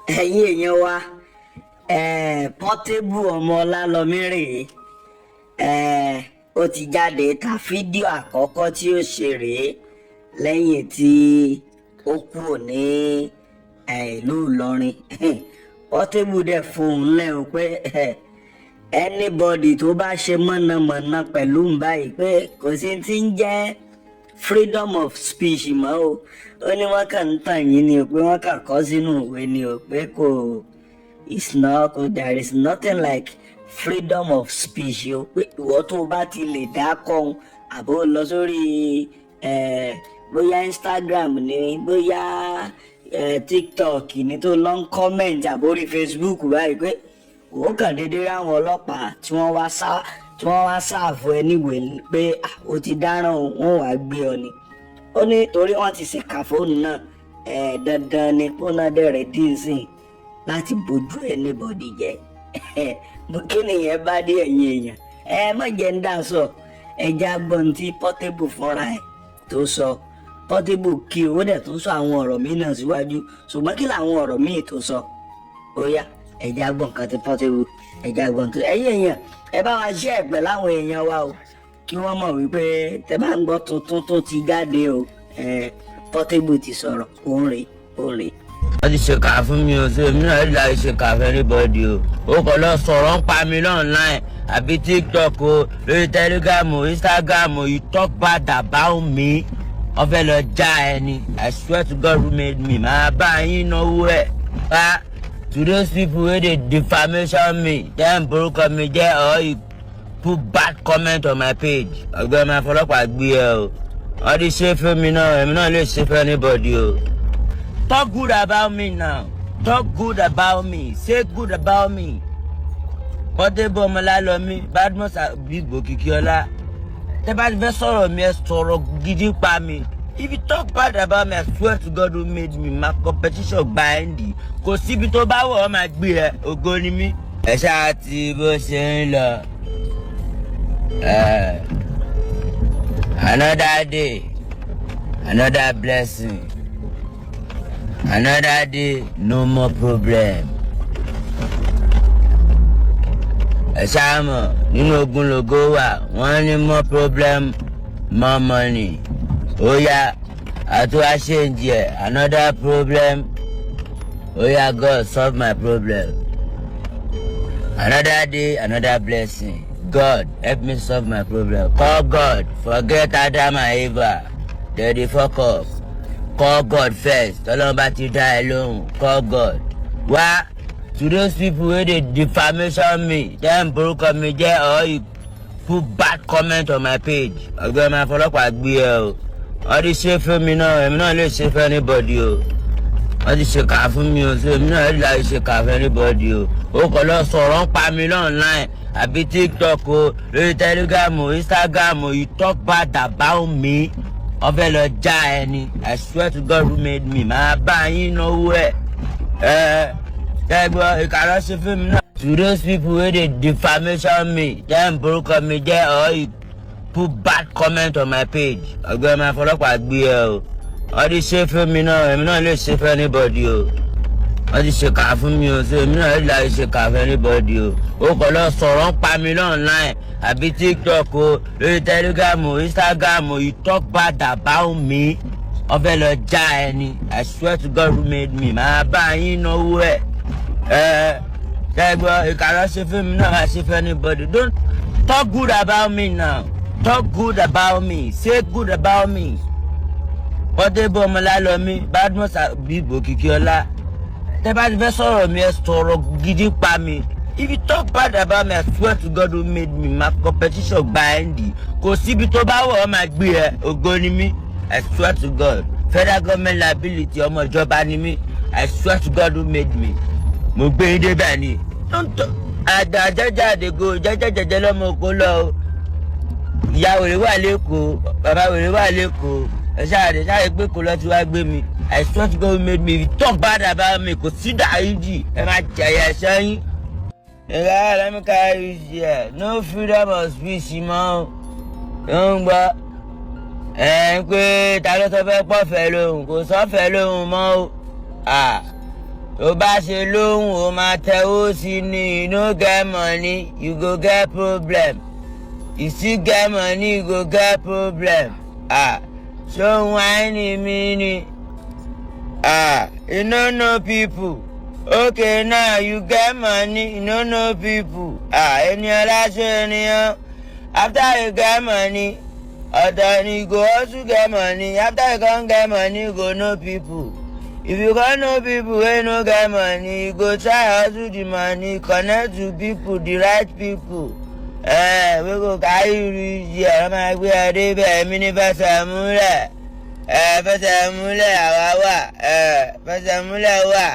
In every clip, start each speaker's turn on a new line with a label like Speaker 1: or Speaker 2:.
Speaker 1: ẹ̀yin èèyàn wa Portable ọmọ Ọlálọmí rèé ó ti jáde ta fídíò àkọ́kọ́ tí ó ṣe rèé lẹ́yìn tí ó kúrò ní ìlú Ìlọrin. Portable dẹ̀ fohùn lẹ̀ o pé anybody tó bá ṣe mọ̀nàmọ́ná pẹ̀lú báyìí pé kò sí ti ń jẹ́ freedom of speech mọ́ o. Ó ní wọ́n kàn ń tàn yín ni o pé wọ́n kàn kọ́ sínú ìwé ni o pé kò there is nothing like freedom of speech o pé ìwọ tó bá ti lè dá kọ́hún àbó lọ sórí bóyá Instagram ni bóyá TikTok ni tó lọ ń comment àbórí Facebook báyìí pé ó kàn déédéé ráwọn ọlọ́pàá tí wọ́n wá sáàfù ẹ níwèé pé ó ti dáràn wọn wàá gbé ọ ni. Ó ní torí wọ́n ti ṣèkà fóònù náà dandan ni pọ́nà dẹ̀rẹ̀ dínsìn láti bójú anybody jẹ́. Kí nìyẹn bá dé ẹ̀yìn èèyàn má jẹ́ ń dà sọ ẹja gbọ́n tí Portable fúnra ẹ̀ tó sọ. Portable kí owó dẹ̀ tó sọ àwọn ọ̀rọ̀ míì náà síwájú ṣùgbọ́n kí làwọn ọ̀rọ̀ míì tó sọ ó yá ẹja gbọ́n kan tí Portable ẹja gbọ́n tó ẹ̀yìn èèyàn ẹ bá wa ṣe ẹ̀pẹ̀ láwọn èèyàn wa o kí wọ́n mọ̀ wípé tẹ bá ń gbọ́ tuntun tó ti jáde o Portable ti sọ̀rọ̀ òun rèé.
Speaker 2: wọ́n ti ṣèkà fún mi o ṣe èmi náà rí láì ṣèkà fún anybody o. ó kàn lọ sọ̀rọ̀ ń pa mi online àbí TikTok o lórí Telegram o Instagram o you talk bad about me wọ́n fẹ́ lọ já ẹni I swear to God who made me máa bá yín náwó ẹ̀ pa to those people wey dey defamation me dem borúkọ mi jẹ́ or you put bad comment on my page ọgbẹ́ máa fọlọ́pàá gbé ẹ o wọ́n ti ṣe fún mi náà èmi náà lè ṣe fún anybody o. Talk good about me now. Talk good about me. Say good about me. Portable ọmọ Ọlálọmí, Badmus Bigbo Kikiola. Tẹ́ bá fẹ́ sọ̀rọ̀ mi ẹ sọ̀rọ̀ gidi pa mi. If you talk bad about me, I swear to God who made me, my competition gba ẹ̀ndì. Kò síbi tó bá wọ̀ ọ́ máa gbé ẹ, ògo ni mí. Ẹ ṣáà ti bó ṣe ń lọ. Another day, another blessing. Another day, no more problem. Ẹ ṣáà mọ̀ nínú ogun lògo wà, wọ́n ní more problem, more money. Ó yá, àtúwá change ẹ̀, another problem. Ó yá, God solve my problem. Another day, another blessing. God help me solve my problem. Call God, forget Adam and Eva. They fuck up. Call God first. Tọ́lọ́run bá ti dá ẹ lóhùn. Call God. Wá to those people wey dey defamation me dem borúkọ mi jẹ́ or you put bad comment on my page ọgbẹ́ máa fọlọ́pàá gbé ẹ o. Wọ́n ti ṣe fún mi náà èmi náà lè ṣe fún anybody o. Wọ́n ti ṣèkà fún mi o ṣe èmi náà lè láì ṣèkà fún anybody o. ó kàn lọ sọ̀rọ̀ ń pa mi online àbí TikTok o lórí Telegram o Instagram o you talk bad about me wọ́n fẹ́ lọ já ẹni I swear to God who made me máa bá yín náwó ẹ̀ ṣẹ́gbọ́ ìkàrọ̀ ṣe fún mi náà. To those people wey dey defamation me dem borúkọ mi jẹ́ or you put bad comment on my page ọgbẹ́ máa fọlọ́pàá gbé ẹ o. Wọ́n ti ṣe fún mi náà èmi náà lè ṣe fún anybody o. Wọ́n ti ṣèkà fún mi o ṣe èmi náà lè láì ṣèkà fún anybody o. ó kàn lọ sọ̀rọ̀ ń pa mi online àbí TikTok o lórí Telegram o Instagram o you talk bad about me wọ́n fẹ́ lọ já ẹni I swear to God who made me máa bá yín náwó ẹ̀ ṣẹ́gbọ́ ìkàrọ̀ ṣe fún mi náà máa ṣe fún anybody. Don't talk good about me now. Talk good about me. Say good about me. Portable ọmọ Ọlálọmí, Badmus Bigbo Kikiola. Tẹ́ bá fẹ́ sọ̀rọ̀ mi ẹ sọ̀rọ̀ gidi pa mi. If you talk bad about me, I swear to God who made me, my competition gba ẹ̀ndì. Kò síbi tó bá wọ̀ ọ́ máa gbé ẹ, ògo ni mí. I swear to God. Federal government liability ọmọ ìjọba ni mí. I swear to God who made me. Mo gbé yín débẹ̀ ni. Àjàjáde go jẹ́jẹ́jẹ́jẹ́ lọ́mọ oko lọ o. Ìyá wèrè wà lẹ́kọ̀ọ́, bàbá wèrè wà lẹ́kọ̀ọ́. Ẹ ṣáà gbé kó lọ tí wàá gbé mi. I swear to God who made me. If you talk bad about me, kò sí dáríjì. Ẹ máa jẹ̀yà ẹ̀ṣẹ́ yín. Let me carry you here. No freedom of speech, man. Don't go. pé ta ló sọ fẹ́ pọ̀fẹ́ lóhùn kò sọ́fẹ́ lóhùn mọ́ o. tó bá ṣe lóhùn o máa tẹ́wọ́ sí ni. You no get money you go get problem. You still get money you go get problem. Ṣóhun àìní mi ni. You no know people. Okay now you get money you no know people. Ènìyàn láṣọ ènìyàn. After you get money ọ̀dọ̀ ni you go also get money. After you come get money you go know people. If you can't know people wey no get money you go try hustle the money connect to people the right people. We go carry you reach there ọmọ ẹgbẹ́ ẹdẹ́bẹ̀ èmi ní fẹsẹ̀ múlẹ̀. Fẹsẹ̀ múlẹ̀ àwa wà. Fẹsẹ̀ múlẹ̀ wà.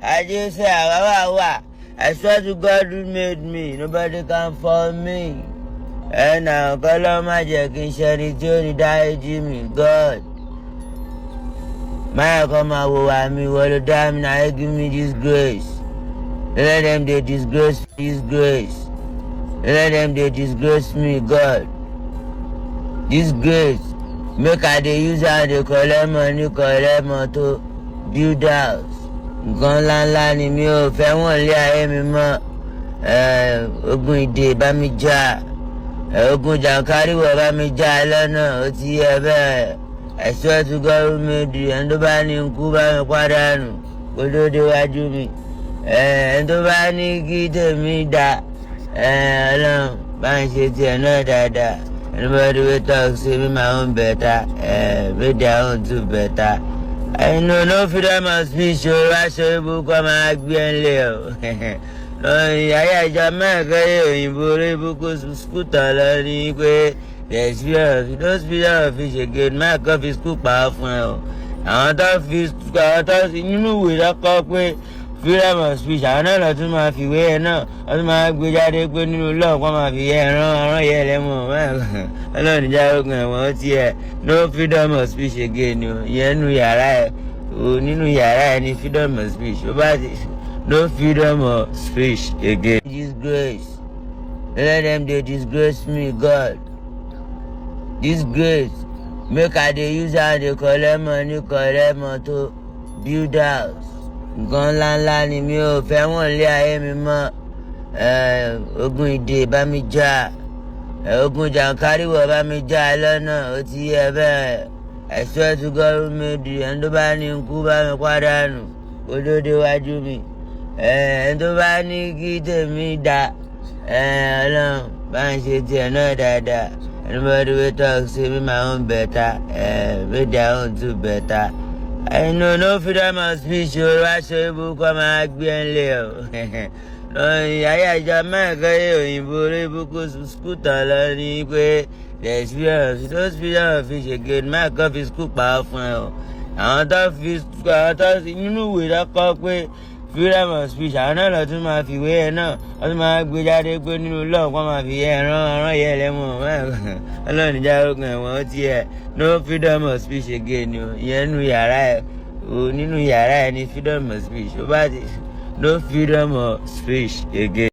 Speaker 2: Ajé sẹ́ àwa wà. I swear to God who made me nobody can fall me. Now kọ́lọ́ má jẹ́ kí n ṣe ẹni tí ó ní dáríjì mi God. Máyà kọ́ máa wo wà mí wọ́n ló dá mi náà give me this grace. Let them dey disgrace this grace. Let them dey disgrace me God. This grace make I dey use am dey collect money collect motor build house. Nǹkan ńláńlá ni mi ò fẹ́ wọ̀n lé ayé mi mọ́. Ogun ìdè bá mi jà. Ogun jàǹkáríwọ̀ bá mi jà lọ́nà ó ti yẹ bẹ́ẹ̀. I swear to God who made you. Ẹni tó bá ní ikú bá mi pàdánù kó tó déwájú mi. Ẹni tó bá ní kí tèmi dá Ọlọ́run bá ń ṣe tiẹ̀ náà dáadáa. Anybody wey talk say me my own better make their own too better. I know no freedom of speech o aṣọ ibùkún ọmọ agbẹ́ ńlẹ̀ o. Ayé ìjọ mẹ́ẹ̀kẹ́ òyìnbó orí ibùkún skútà lọ ní pé there is fear of those fear of fish again mẹ́ẹ̀kọ́ fi skú pa á fún ẹ o. Àwọn tó nínú ìwé lọ́kọ́ pé freedom of speech àwọn náà lọ tún máa fìwé ẹ náà wọ́n tún máa gbé jáde pé nínú lọ́ọ̀ kọ́ máa fi yẹ ẹran yẹ lẹ́mọ̀ ọlọ́run níjà ogun ẹ̀wọ̀n ó tiẹ̀ no freedom of speech again o ìyẹn nínú yàrá ẹ o nínú yàrá ẹ ní freedom of speech ó bá ti no freedom of speech again. Disgrace let them dey disgrace me God. Disgrace make I dey use am dey collect money collect motor build house. Nǹkan ńláńlá ni mi ò fẹ́ wọ̀n lé ayé mi mọ́. Ogun ìdè bá mi jà. Ogun jàǹkáríwọ̀ bá mi jà lọ́nà ó ti yẹ bẹ́ẹ̀. I swear to God who made you. Ẹni tó bá ní ikú bá mi pàdánù kó tó déwájú mi. Ẹni tó bá ní kí tèmi dá Ọlọ́run bá ń ṣe tiẹ̀ náà dáadáa. Anybody wey talk say me my own better make their own too better. I know no freedom of speech o aṣọ ibùkún ọmọ agbẹ́ ńlẹ̀ o. Ayé ìjọ mẹ́ẹ̀kẹ́ òyìnbó orí ibùkún skútà lọ ní pé there is fear of those fear of fish again mẹ́ẹ̀kọ́ fi skú pa á fún ẹ o. Àwọn tó nínú ìwé lọ́kọ́ pé freedom of speech àwọn náà lọ tún máa fìwé ẹ náà wọ́n tún máa gbé jáde pé nínú lọ́ọ̀ kọ́ máa fi yẹ ẹran yẹ lẹ́mọ̀ ọlọ́run níjà ogun ẹ̀wọ̀n ó tiẹ̀ no freedom of speech again o ìyẹn nínú yàrá ẹ o nínú yàrá ẹ ní freedom of speech ó bá ti no freedom of speech again.